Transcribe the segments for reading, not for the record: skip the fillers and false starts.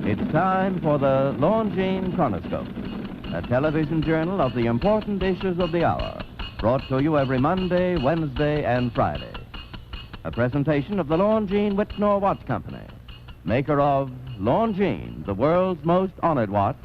It's time for the Longines Chronoscope, a television journal of the important issues of the hour, brought to you every Monday, Wednesday, and Friday. A presentation of the Longines Whitnor Watch Company, maker of Longines, the world's most honored watch,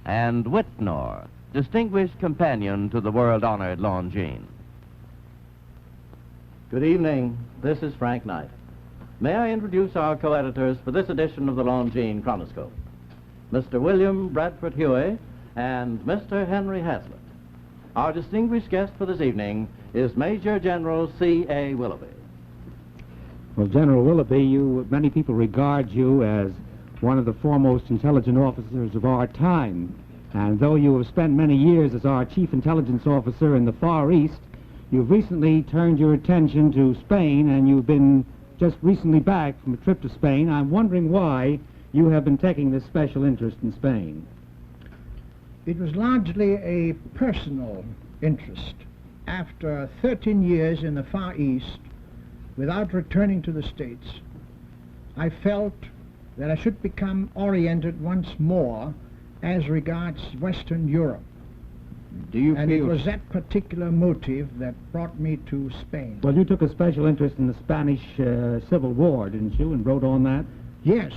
and Whitnor, distinguished companion to the world-honored Longines. Good evening. This is Frank Knight. May I introduce our co-editors for this edition of the Longines Chronoscope, Mr. William Bradford Huey and Mr. Henry Hazlitt. Our distinguished guest for this evening is Major General C.A. Willoughby. Well, General Willoughby, many people regard you as one of the foremost intelligence officers of our time. And though you have spent many years as our chief intelligence officer in the Far East, you've recently turned your attention to Spain, and you've been just recently back from a trip to Spain. I'm wondering why you have been taking this special interest in Spain. It was largely a personal interest. After 13 years in the Far East, without returning to the States, I felt that I should become oriented once more as regards Western Europe. And it was that particular motive that brought me to Spain. Well, you took a special interest in the Spanish Civil War, didn't you, and wrote on that? Yes.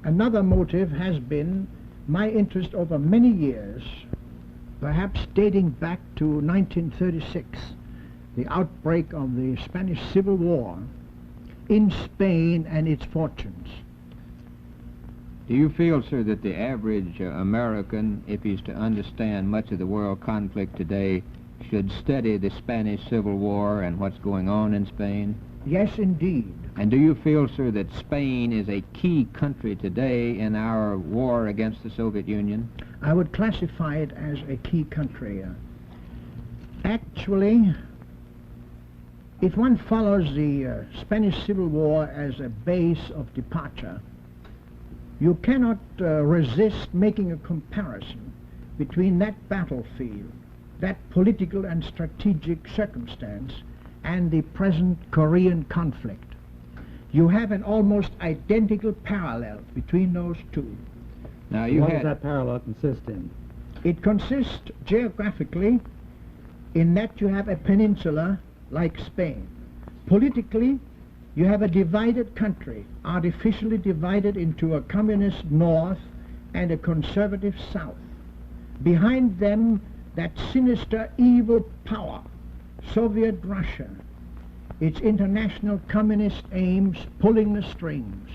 Another motive has been my interest over many years, perhaps dating back to 1936, the outbreak of the Spanish Civil War in Spain and its fortunes. Do you feel, sir, that the average American, if he's to understand much of the world conflict today, should study the Spanish Civil War and what's going on in Spain? Yes, indeed. And do you feel, sir, that Spain is a key country today in our war against the Soviet Union? I would classify it as a key country. Actually, if one follows the Spanish Civil War as a base of departure, you cannot resist making a comparison between that battlefield, that political and strategic circumstance, and the present Korean conflict. You have an almost identical parallel between those two. Now, what does that parallel consist in? It consists geographically in that you have a peninsula like Spain. Politically, you have a divided country, artificially divided into a communist north and a conservative south. Behind them, that sinister evil power, Soviet Russia, its international communist aims pulling the strings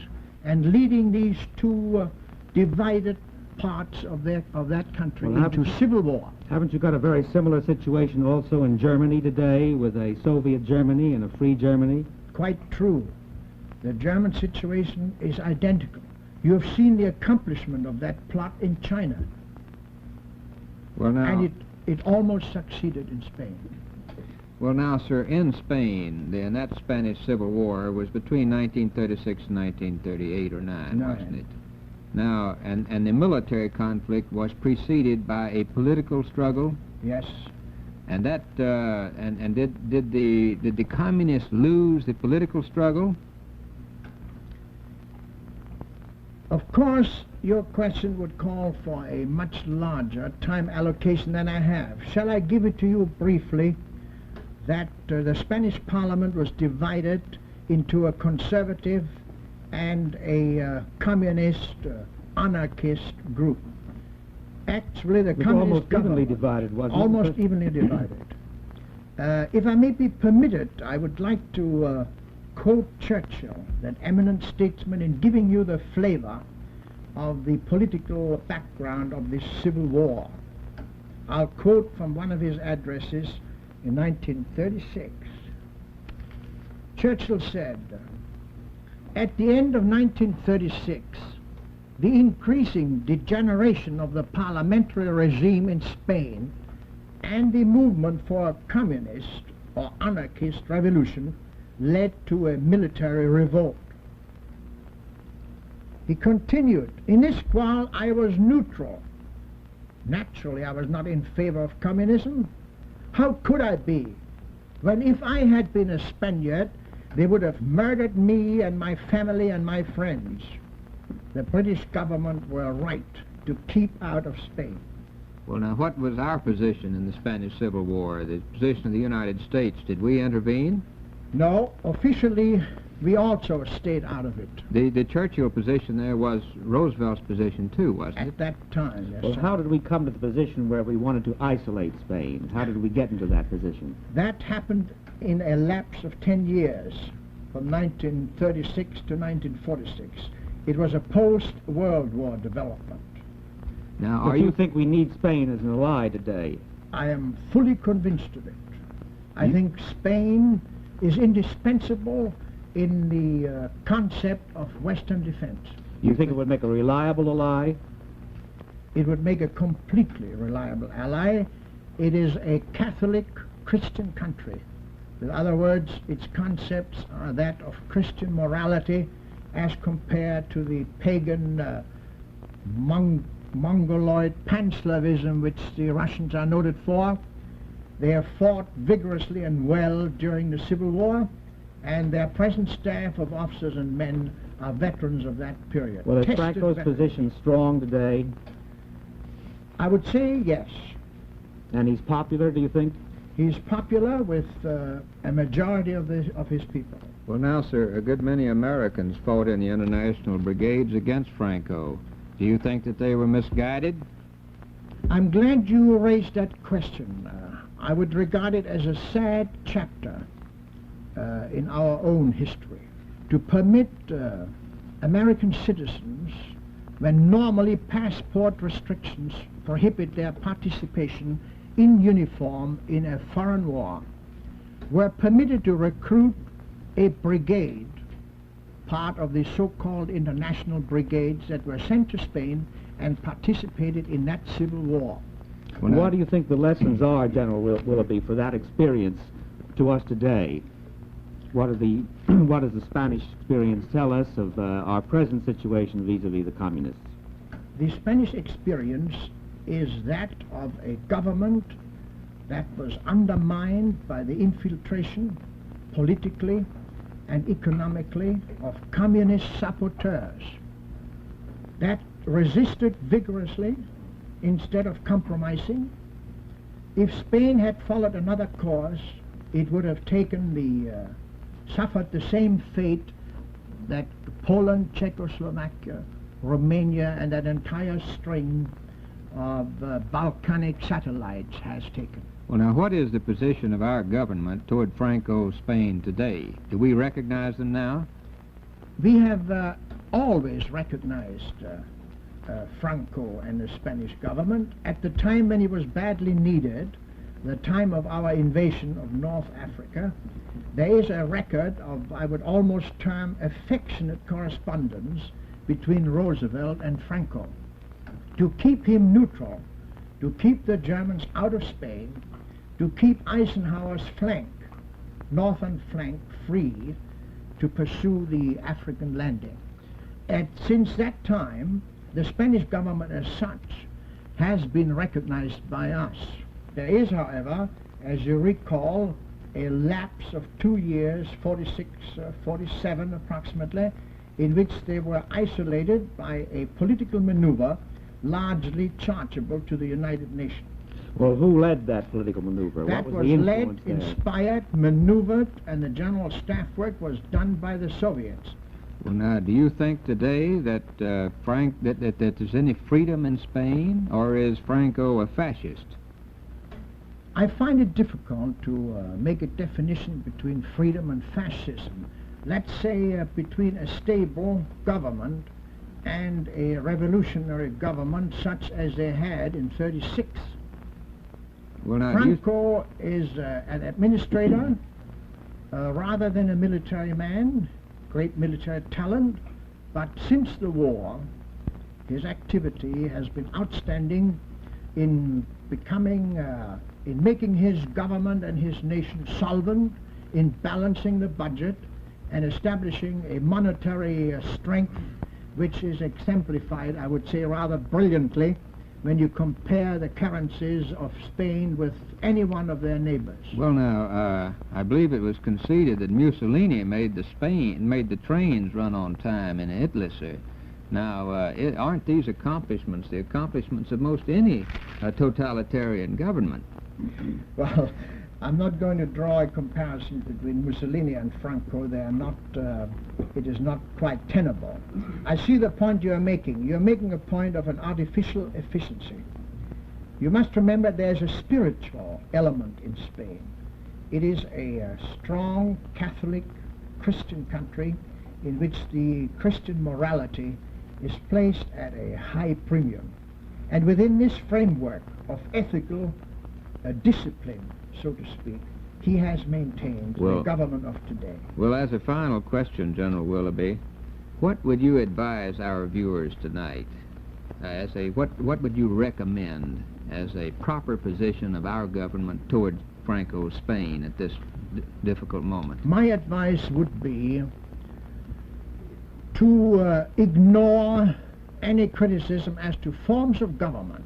and leading these two divided parts of that country into civil war. Haven't you got a very similar situation also in Germany today, with a Soviet Germany and a free Germany? Quite true. The German situation is identical. You have seen the accomplishment of that plot in China. Well, now, and it almost succeeded in Spain. Well, now, sir, in Spain, then, that Spanish Civil War was between 1936 and 1938 or 9, wasn't it? Now, and the military conflict was preceded by a political struggle? Yes. And that, did the communists lose the political struggle? Of course, your question would call for a much larger time allocation than I have. Shall I give it to you briefly? That the Spanish Parliament was divided into a conservative and a communist, anarchist group. Actually, the communist almost evenly divided, wasn't it? Almost evenly divided. If I may be permitted, I would like to quote Churchill, that eminent statesman, in giving you the flavor of the political background of this Civil War. I'll quote from one of his addresses in 1936. Churchill said, "At the end of 1936, the increasing degeneration of the parliamentary regime in Spain and the movement for a communist or anarchist revolution led to a military revolt." He continued, "In this quarrel I was neutral. Naturally, I was not in favor of communism. How could I be, when if I had been a Spaniard, they would have murdered me and my family and my friends. the British government were right to keep out of Spain. Well, now, what was our position in the Spanish Civil War, the position of the United States? Did we intervene? No, officially, we also stayed out of it. The Churchill position there was Roosevelt's position, too, wasn't it? At that time, yes. Well, sir. how did we come to the position where we wanted to isolate Spain? How did we get into that position? That happened in a lapse of 10 years, from 1936 to 1946. It was a post-World War development. Now, But you think we need Spain as an ally today? I am fully convinced of it. I think Spain is indispensable in the concept of Western defense. You think it would make a reliable ally? It would make a completely reliable ally. It is a Catholic Christian country. In other words, its concepts are that of Christian morality as compared to the pagan Mongoloid pan-Slavism which the Russians are noted for. They have fought vigorously and well during the Civil War, and their present staff of officers and men are veterans of that period. Well, is Tested Franco's veterans. position strong today? I would say yes. And he's popular, do you think? He's popular with a majority of his people. Well, now, sir, a good many Americans fought in the international brigades against Franco. Do you think that they were misguided? I'm glad you raised that question. I would regard it as a sad chapter in our own history to permit American citizens, when normally passport restrictions prohibit their participation in uniform in a foreign war, were permitted to recruit a brigade, part of the so-called international brigades that were sent to Spain and participated in that civil war. Well, what do you think the lessons are, General Willoughby, for that experience to us today? What does the Spanish experience tell us of our present situation vis-a-vis the communists? The Spanish experience is that of a government that was undermined by the infiltration, politically and economically, of communist saboteurs that resisted vigorously instead of compromising. If Spain had followed another course, it would have suffered the same fate that Poland, Czechoslovakia, Romania, and that entire string of Balkanic satellites has taken. Well, now, what is the position of our government toward Franco's Spain today? Do we recognize them now? We have always recognized Franco and the Spanish government. At the time when he was badly needed, the time of our invasion of North Africa, there is a record of, I would almost term, affectionate correspondence between Roosevelt and Franco to keep him neutral, to keep the Germans out of Spain, to keep Eisenhower's flank, northern flank, free to pursue the African landing. And since that time, the Spanish government as such has been recognized by us. There is, however, as you recall, a lapse of 2 years, 46, 47 approximately, in which they were isolated by a political maneuver largely chargeable to the United Nations. Well, who led that political maneuver? That What was the led, influence there? inspired, maneuvered, and the general staff work was done by the Soviets. Well, now, do you think today that that there's any freedom in Spain, or is Franco a fascist? I find it difficult to make a definition between freedom and fascism. Let's say between a stable government and a revolutionary government such as they had in 36. Well, now, Franco is an administrator rather than a military man, great military talent, but since the war, his activity has been outstanding in becoming, in making his government and his nation solvent, in balancing the budget and establishing a monetary strength which is exemplified, I would say, rather brilliantly when you compare the currencies of Spain with any one of their neighbors. Well, now, I believe it was conceded that Mussolini made the trains run on time in Italy, sir. Now, aren't these accomplishments the accomplishments of most any totalitarian government? Well, I'm not going to draw a comparison between Mussolini and Franco. They are not, it is not quite tenable. I see the point you are making. You're making a point of an artificial efficiency. You must remember there's a spiritual element in Spain. It is a strong Catholic Christian country in which the Christian morality is placed at a high premium. And within this framework of ethical discipline, so to speak, he has maintained the government of today. Well, as a final question, General Willoughby, what would you advise our viewers tonight? What would you recommend as a proper position of our government toward Franco's Spain at this difficult moment? My advice would be to ignore any criticism as to forms of government,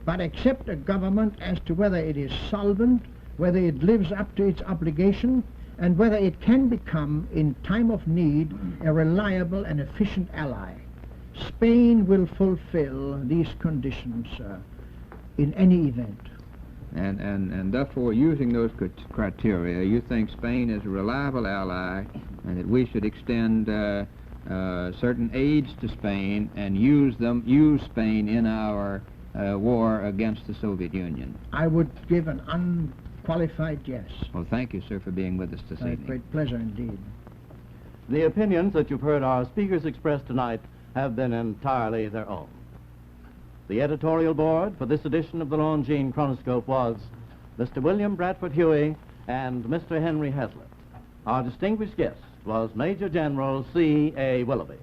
but accept a government as to whether it is solvent, whether it lives up to its obligation, and whether it can become, in time of need, a reliable and efficient ally. Spain will fulfill these conditions in any event. And therefore, using those criteria, you think Spain is a reliable ally and that we should extend certain aids to Spain and use Spain in our war against the Soviet Union? I would give an unqualified yes. Well, thank you, sir, for being with us this evening. Great pleasure indeed. The opinions that you've heard our speakers express tonight have been entirely their own. The editorial board for this edition of the Longines Chronoscope was Mr. William Bradford Huey and Mr. Henry Hazlitt. Our distinguished guest was Major General C.A. Willoughby.